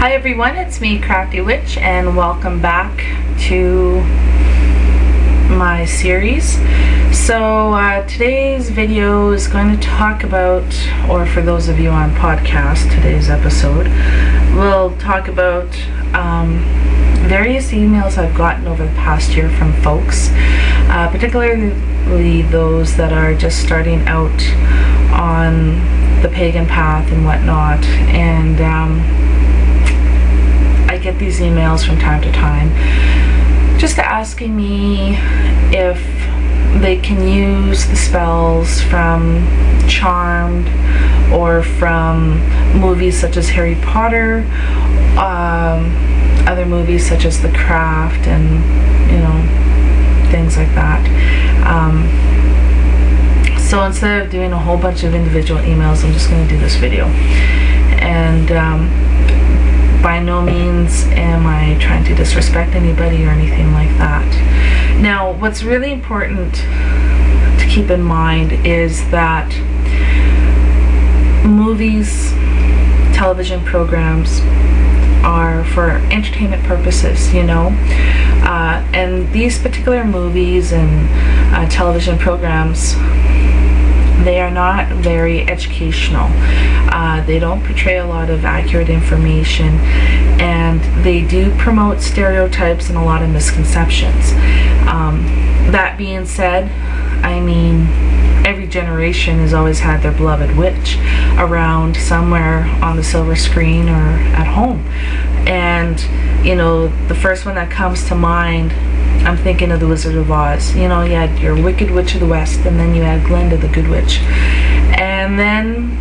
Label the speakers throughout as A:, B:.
A: Hi everyone, it's me, Crafty Witch, and welcome back to my series. So today's video is going to talk about, or for those of you on podcast, today's episode, we'll talk about various emails I've gotten over the past year from folks, particularly those that are just starting out on the pagan path and whatnot, and I get these emails from time to time just asking me if they can use the spells from Charmed or from movies such as Harry Potter, other movies such as The Craft, and things like that. So instead of doing a whole bunch of individual emails, I'm just going to do this video. And by no means am I trying to disrespect anybody or anything like that. Now, what's really important to keep in mind is that movies, television programs are for entertainment purposes, and these particular movies and television programs, they are not very educational. They don't portray a lot of accurate information, and they do promote stereotypes and a lot of misconceptions. That being said, I mean, every generation has always had their beloved witch around somewhere on the silver screen or at home. And the first one that comes to mind, I'm thinking of the Wizard of Oz. You had your Wicked Witch of the West, and then you had Glinda the Good Witch. And then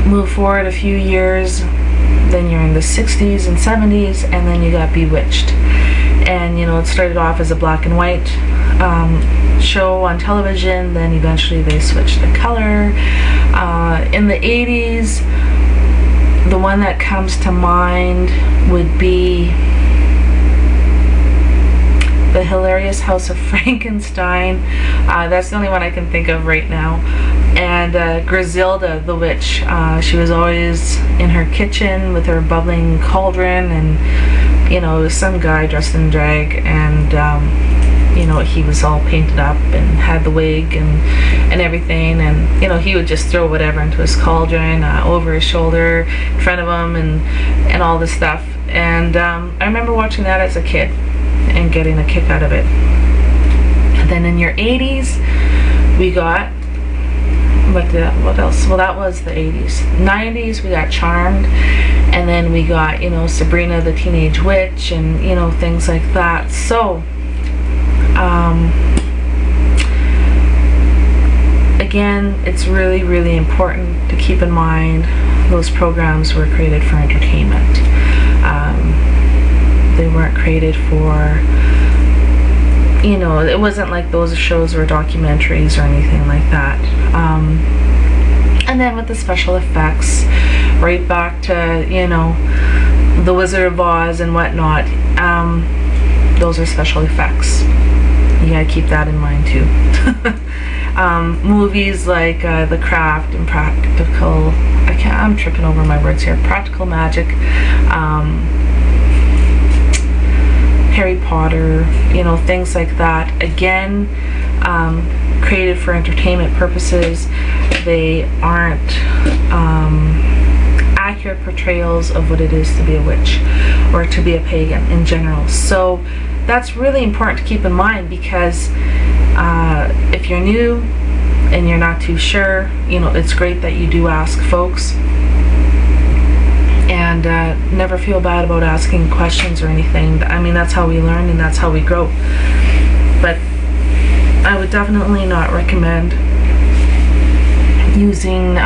A: move forward a few years, then you're in the 60s and 70s, and then you got Bewitched. And it started off as a black and white show on television, then eventually they switched to color. In the 80s, the one that comes to mind would be The Hilarious House of Frankenstein. That's the only one I can think of right now. And Griselda the Witch. She was always in her kitchen with her bubbling cauldron, and some guy dressed in drag, and he was all painted up and had the wig and everything, and he would just throw whatever into his cauldron, over his shoulder, in front of him, and all this stuff. And I remember watching that as a kid and getting a kick out of it. And then in your 80s, we got what else? Well, that was the 80s. 90s, we got Charmed, and then we got Sabrina the Teenage Witch, and things like that. So again, it's really, really important to keep in mind those programs were created for entertainment. They weren't created for, it wasn't like those shows were documentaries or anything like that. And then with the special effects, right back to, the Wizard of Oz and whatnot, those are special effects. You gotta keep that in mind too. Movies like The Craft and I'm tripping over my words here, Practical Magic, Harry Potter, things like that. Again, created for entertainment purposes. They aren't accurate portrayals of what it is to be a witch or to be a pagan in general. So that's really important to keep in mind, because if you're new and you're not too sure, it's great that you do ask folks, and never feel bad about asking questions or anything. I mean, that's how we learn and that's how we grow. But I would definitely not recommend using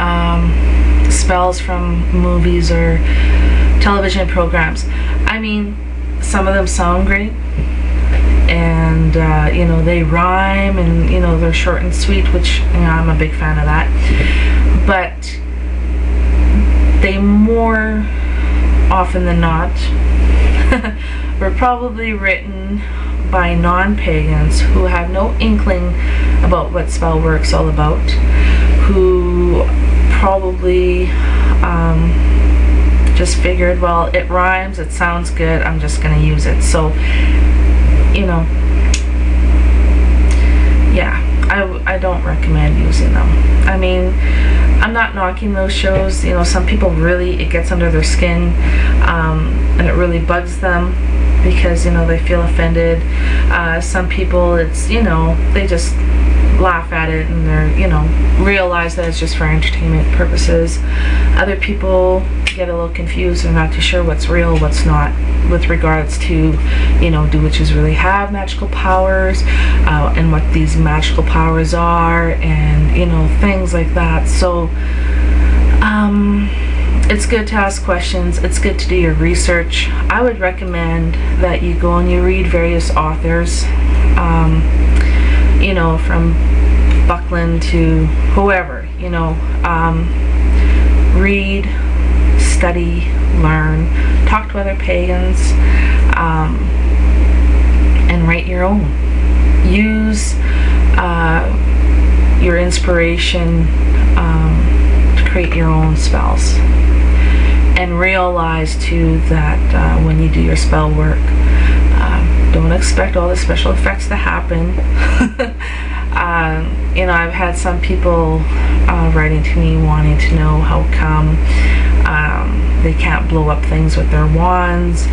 A: spells from movies or television programs. I mean, some of them sound great, and they rhyme, and they're short and sweet, which I'm a big fan of that. But they more often than not were probably written by non-pagans who have no inkling about what spell work's all about, who probably just figured, well, it rhymes, it sounds good, I'm just gonna use it. So, you know, yeah, I don't recommend using them. I mean, I'm not knocking those shows. You know, some people really, it gets under their skin, and it really bugs them because, you know, they feel offended. Some people, it's, you know, they just laugh at it and they're, you know, realize that it's just for entertainment purposes. Other people get a little confused. They're not too sure what's real, what's not, with regards to, you know, do witches really have magical powers, and what these magical powers are, and, you know, things like that. So it's good to ask questions. It's good to do your research. I would recommend that you go and you read various authors, you know, from Buckland to whoever, you know, read, study, learn, talk to other pagans, and write your own. Use your inspiration to create your own spells, and realize too that when you do your spell work, don't expect all the special effects to happen. You know, I've had some people writing to me wanting to know how come they can't blow up things with their wands,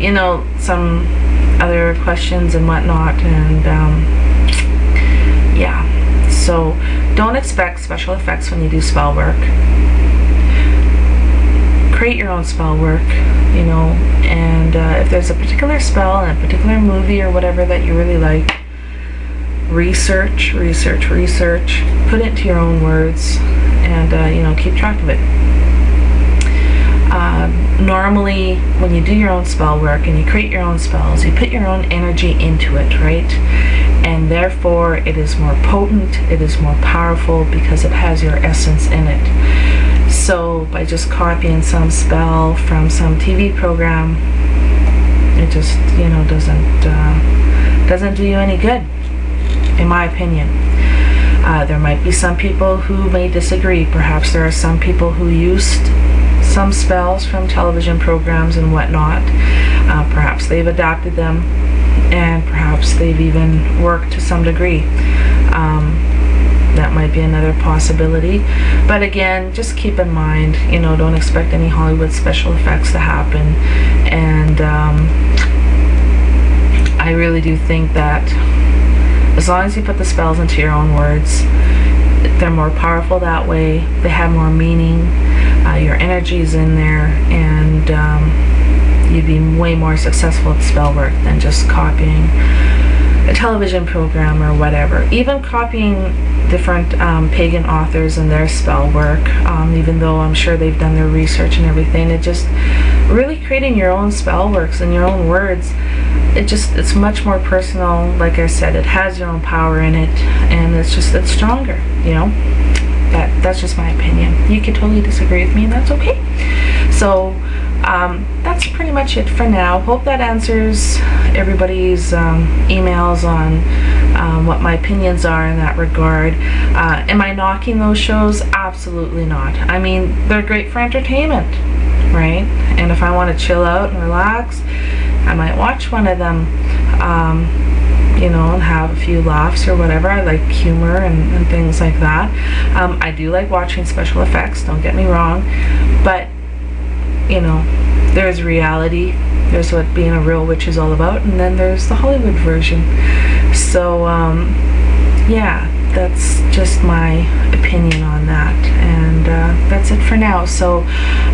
A: you know, some other questions and whatnot, and yeah, so don't expect special effects when you do spell work. Create your own spell work, you know, and if there's a particular spell in a particular movie or whatever that you really like, research, put it into your own words, and you know, keep track of it. Normally, when you do your own spell work and you create your own spells, you put your own energy into it, right? And therefore, it is more potent, it is more powerful because it has your essence in it. So by just copying some spell from some TV program, it just, you know, doesn't do you any good, in my opinion. There might be some people who may disagree. Perhaps there are some people who used some spells from television programs and whatnot. Perhaps they've adapted them, and perhaps they've even worked to some degree. That might be another possibility. But again, just keep in mind, you know, don't expect any Hollywood special effects to happen. And I really do think that as long as you put the spells into your own words, they're more powerful that way. They have more meaning. Your energy's in there, and you'd be way more successful at spell work than just copying a television program or whatever. Even copying different pagan authors and their spell work, even though I'm sure they've done their research and everything, it just really creating your own spell works in your own words. It's much more personal. Like I said, it has your own power in it, and it's stronger, you know. That's just my opinion. You can totally disagree with me, and that's okay. So that's pretty much it for now. Hope that answers everybody's emails on what my opinions are in that regard. Am I knocking those shows? Absolutely not. I mean, they're great for entertainment, right? And if I want to chill out and relax, I might watch one of them, you know, and have a few laughs or whatever. I like humor and things like that. I do like watching special effects, don't get me wrong, but, you know, there's reality, there's what being a real witch is all about, and then there's the Hollywood version. So, yeah, that's just my opinion on that, and that's it for now. So,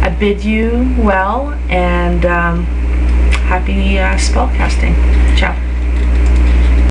A: I bid you well, and happy spellcasting. Ciao.